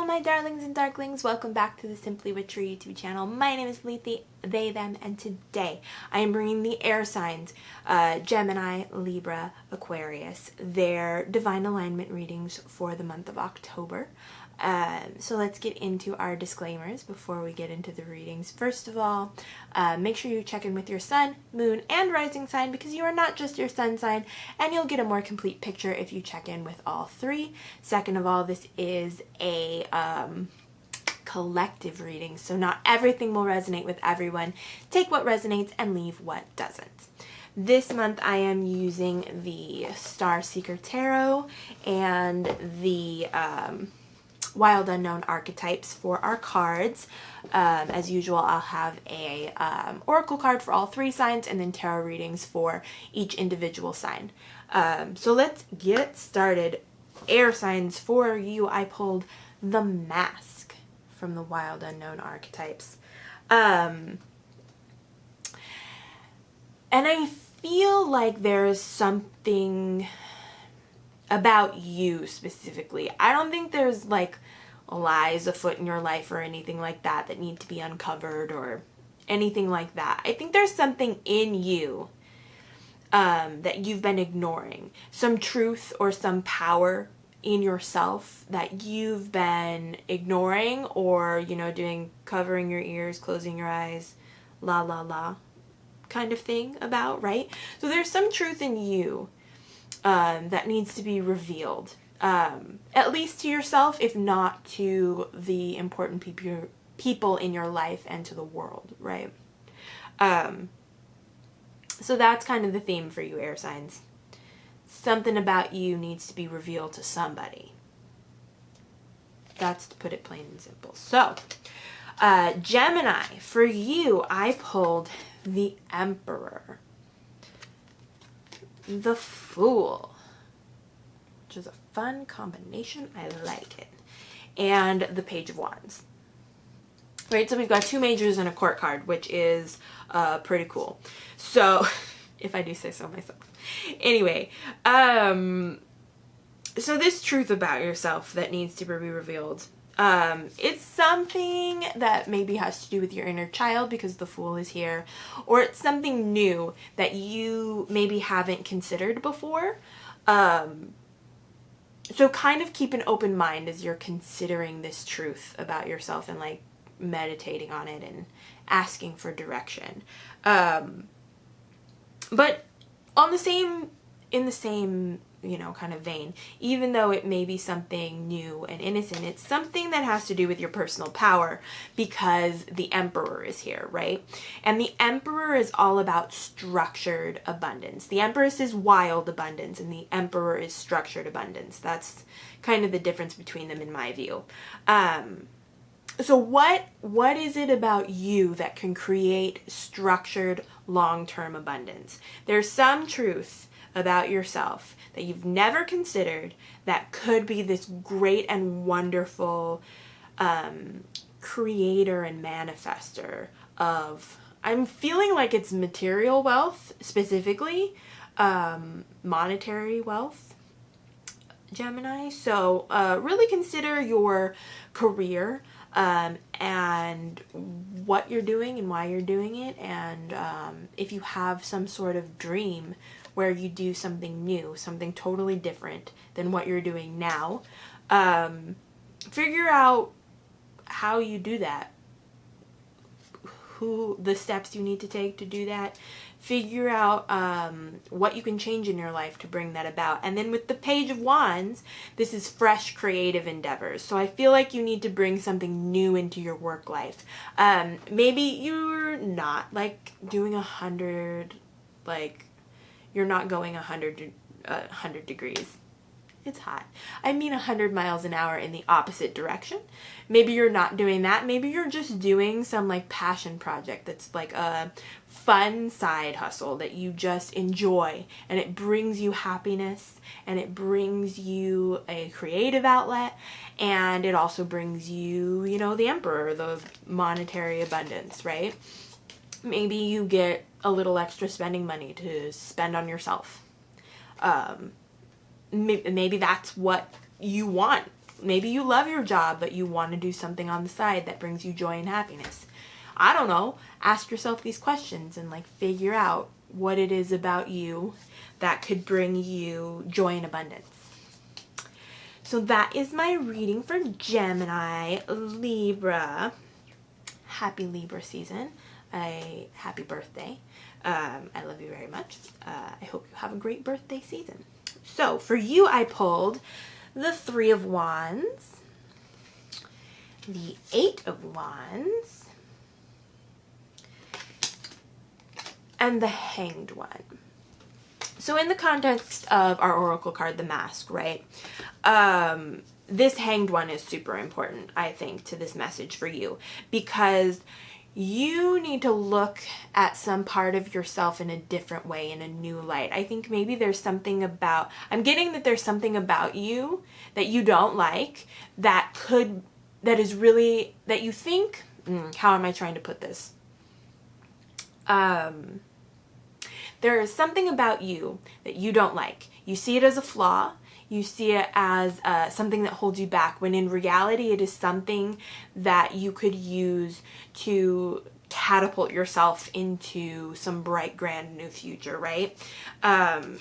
Hello my darlings and darklings, welcome back to the Simply Witchery YouTube channel. My name is Lethe, they, them, and today I am bringing the air signs, Gemini, Libra, Aquarius, their divine alignment readings for the month of October. So let's get into our disclaimers before we get into the readings. First of all, make sure you check in with your sun, moon, and rising sign because you are not just your sun sign, and you'll get a more complete picture if you check in with all three. Second of all, this is a collective reading, so not everything will resonate with everyone. Take what resonates and leave what doesn't. This month I am using the Star Seeker Tarot and the Wild Unknown archetypes for our cards. As usual, I'll have a oracle card for all three signs and then tarot readings for each individual sign. So let's get started. Air signs for you, I pulled the Mask from the Wild Unknown archetypes. And I feel like there's something about you specifically. I don't think there's like lies afoot in your life or anything like that that need to be uncovered or anything like that. I think there's something in you that you've been ignoring. Some truth or some power in yourself that you've been ignoring or, you know, doing covering your ears, closing your eyes, la la la kind of thing about, right? So there's some truth in you that needs to be revealed, at least to yourself, if not to the important people in your life and to the world, right? So that's kind of the theme for you, air signs. Something about you needs to be revealed to somebody. That's to put it plain and simple. So, Gemini, for you, I pulled the Emperor, the Fool, which is a fun combination. I like it. And the Page of Wands. Right, so we've got two majors and a court card, which is pretty cool. So, if I do say so myself. Anyway, so this truth about yourself that needs to be revealed, it's something that maybe has to do with your inner child because the Fool is here, or it's something new that you maybe haven't considered before. So kind of keep an open mind as you're considering this truth about yourself and like meditating on it and asking for direction. But in the same, you know, kind of vein, even though it may be something new and innocent, it's something that has to do with your personal power because the Emperor is here, right? And the Emperor is all about structured abundance. The Empress is wild abundance and the Emperor is structured abundance. That's kind of the difference between them in my view. So what is it about you that can create structured long-term abundance? There's some truth about yourself that you've never considered that could be this great and wonderful creator and manifester of, I'm feeling like it's material wealth, specifically monetary wealth, Gemini. So really consider your career and what you're doing and why you're doing it, and if you have some sort of dream where you do something new, something totally different than what you're doing now, figure out how you do that, the steps you need to take to do that. Figure out what you can change in your life to bring that about. And then with the Page of Wands, this is fresh creative endeavors. So I feel like you need to bring something new into your work life. Maybe you're not like doing 100, like you're not going 100 degrees. It's hot. I mean 100 miles an hour in the opposite direction. Maybe you're not doing that. Maybe you're just doing some like passion project that's like a fun side hustle that you just enjoy and it brings you happiness and it brings you a creative outlet and it also brings you, you know, the Emperor, the monetary abundance, right? Maybe you get a little extra spending money to spend on yourself. Maybe that's what you want Maybe you love your job, but you want to do something on the side that brings you joy and happiness. I don't know. Ask yourself these questions and like figure out what it is about you that could bring you joy and abundance. So that is my reading for Gemini, Libra. Happy Libra season. Happy birthday. I love you very much. I hope you have a great birthday season. So for you, I pulled the Three of Wands, the Eight of Wands, and the Hanged One. So in the context of our oracle card, the Mask, right? This Hanged One is super important, I think, to this message for you, because you need to look at some part of yourself in a different way, in a new light. I think maybe there's something about, I'm getting that there's something about you that you don't like that is really, that you think, how am I trying to put this? There is something about you that you don't like. You see it as a flaw. You see it as something that holds you back, when in reality it is something that you could use to catapult yourself into some bright, grand new future, right? I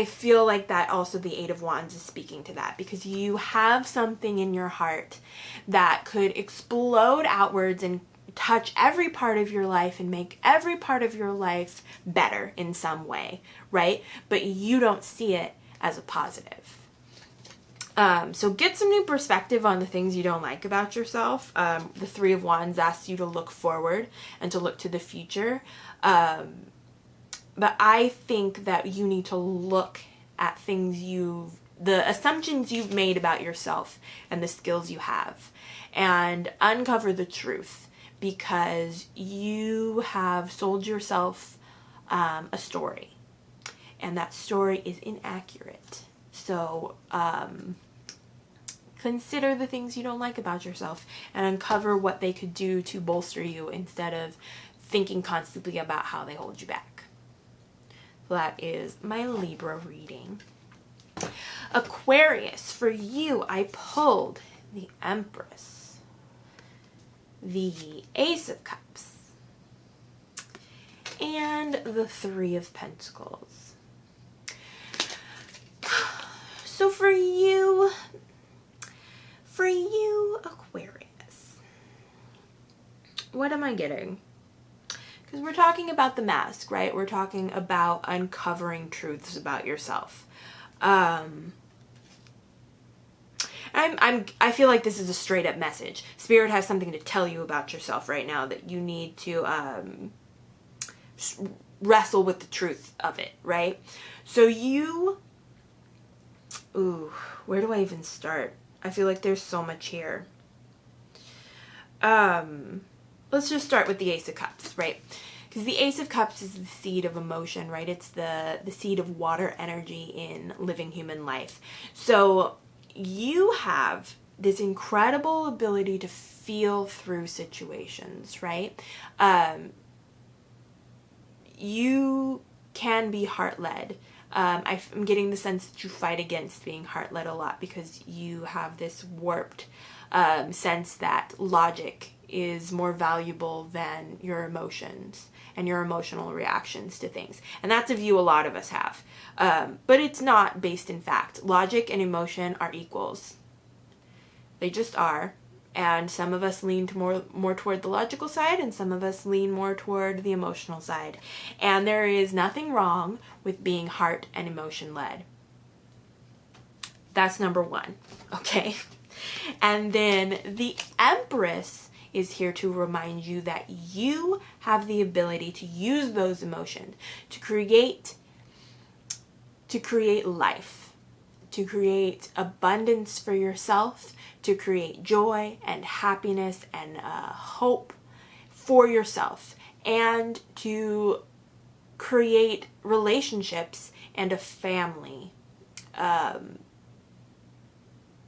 feel like that also the Eight of Wands is speaking to that, because you have something in your heart that could explode outwards and touch every part of your life and make every part of your life better in some way, right? But you don't see it as a positive. So get some new perspective on the things you don't like about yourself. The Three of Wands asks you to look forward and to look to the future. But I think that you need to look at things the assumptions you've made about yourself and the skills you have, and uncover the truth. Because you have sold yourself a story, and that story is inaccurate. So consider the things you don't like about yourself and uncover what they could do to bolster you, instead of thinking constantly about how they hold you back. So that is my Libra reading. Aquarius, for you, I pulled the Empress, the Ace of Cups, and the Three of Pentacles. So for you, Aquarius, what am I getting? Because we're talking about the Mask, right? We're talking about uncovering truths about yourself. I feel like this is a straight up message. Spirit has something to tell you about yourself right now, that you need to wrestle with the truth of it, right? So where do I even start? I feel like there's so much here. Let's just start with the Ace of Cups, right? Because the Ace of Cups is the seed of emotion, right? It's the seed of water energy in living human life. So you have this incredible ability to feel through situations, right? You can be heart-led. I'm getting the sense that you fight against being heart-led a lot, because you have this warped sense that logic is more valuable than your emotions and your emotional reactions to things. And that's a view a lot of us have. But it's not based in fact. Logic and emotion are equals. They just are. And some of us lean more toward the logical side, and some of us lean more toward the emotional side. And there is nothing wrong with being heart and emotion led. That's number one, okay? And then the Empress is here to remind you that you have the ability to use those emotions to create life, to create abundance for yourself, to create joy and happiness and hope for yourself, and to create relationships and a family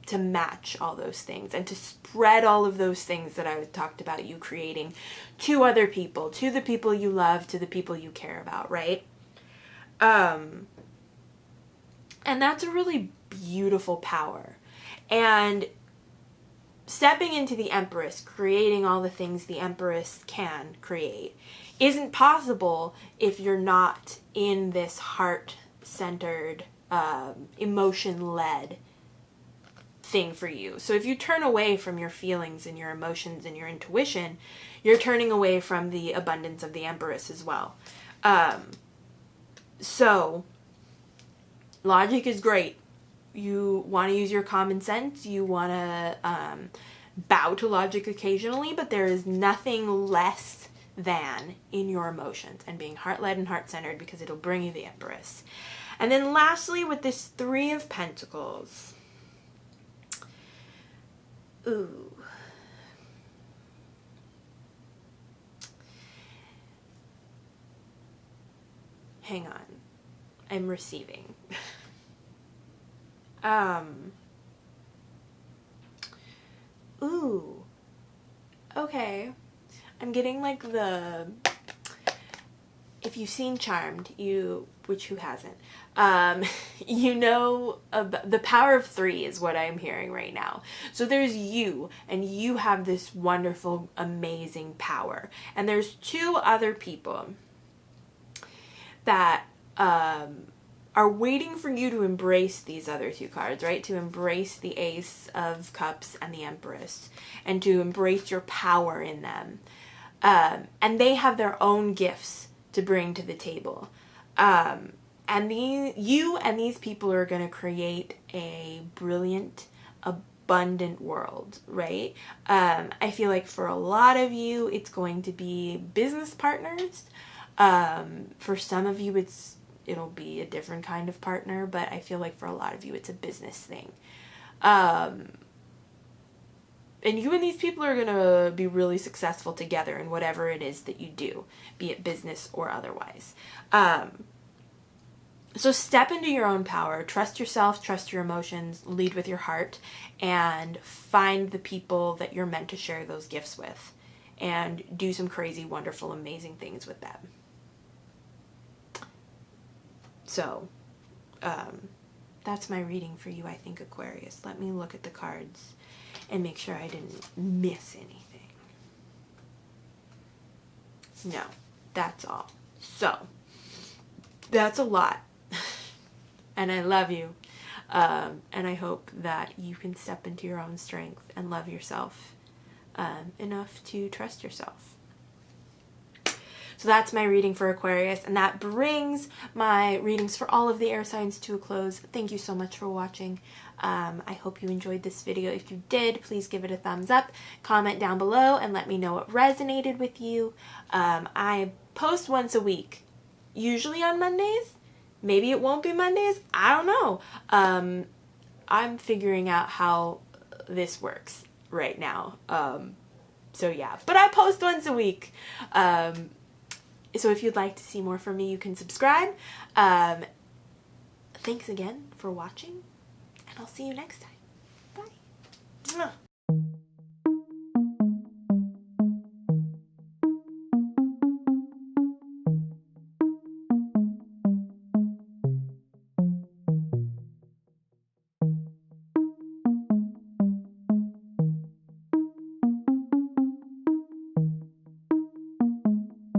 to match all those things, and to spread all of those things that I talked about you creating to other people, to the people you love, to the people you care about, right? And that's a really beautiful power, And stepping into the Empress, creating all the things the Empress can create, isn't possible if you're not in this heart-centered, emotion-led thing for you. So if you turn away from your feelings and your emotions and your intuition, you're turning away from the abundance of the Empress as well. So logic is great. You want to use your common sense. You want to bow to logic occasionally, but there is nothing less than in your emotions and being heart-led and heart-centered, because it'll bring you the Empress. And then lastly, with this Three of Pentacles. Ooh. Hang on. I'm receiving. Ooh. Okay. I'm getting like if you've seen Charmed, which who hasn't, you know, the power of three is what I'm hearing right now. So there's you, and you have this wonderful, amazing power. And there's two other people that are waiting for you to embrace these other two cards, right? To embrace the Ace of Cups and the Empress, and to embrace your power in them. And they have their own gifts to bring to the table. And you and these people are going to create a brilliant, abundant world, right? I feel like for a lot of you, it's going to be business partners. For some of you, it'll be a different kind of partner, but I feel like for a lot of you, it's a business thing. And you and these people are going to be really successful together in whatever it is that you do, be it business or otherwise. So step into your own power, trust yourself, trust your emotions, lead with your heart, and find the people that you're meant to share those gifts with, and do some crazy, wonderful, amazing things with them. So, that's my reading for you, I think, Aquarius. Let me look at the cards and make sure I didn't miss anything. No, that's all. So, that's a lot. And I love you. And I hope that you can step into your own strength and love yourself enough to trust yourself. So that's my reading for Aquarius, and that brings my readings for all of the air signs to a close. Thank you so much for watching. I hope you enjoyed this video. If you did, please give it a thumbs up, comment down below, and let me know what resonated with you. I post once a week, usually on Mondays. Maybe it won't be Mondays. I don't know. I'm figuring out how this works right now. So yeah, but I post once a week. So if you'd like to see more from me, you can subscribe. Thanks again for watching, and I'll see you next time. Bye.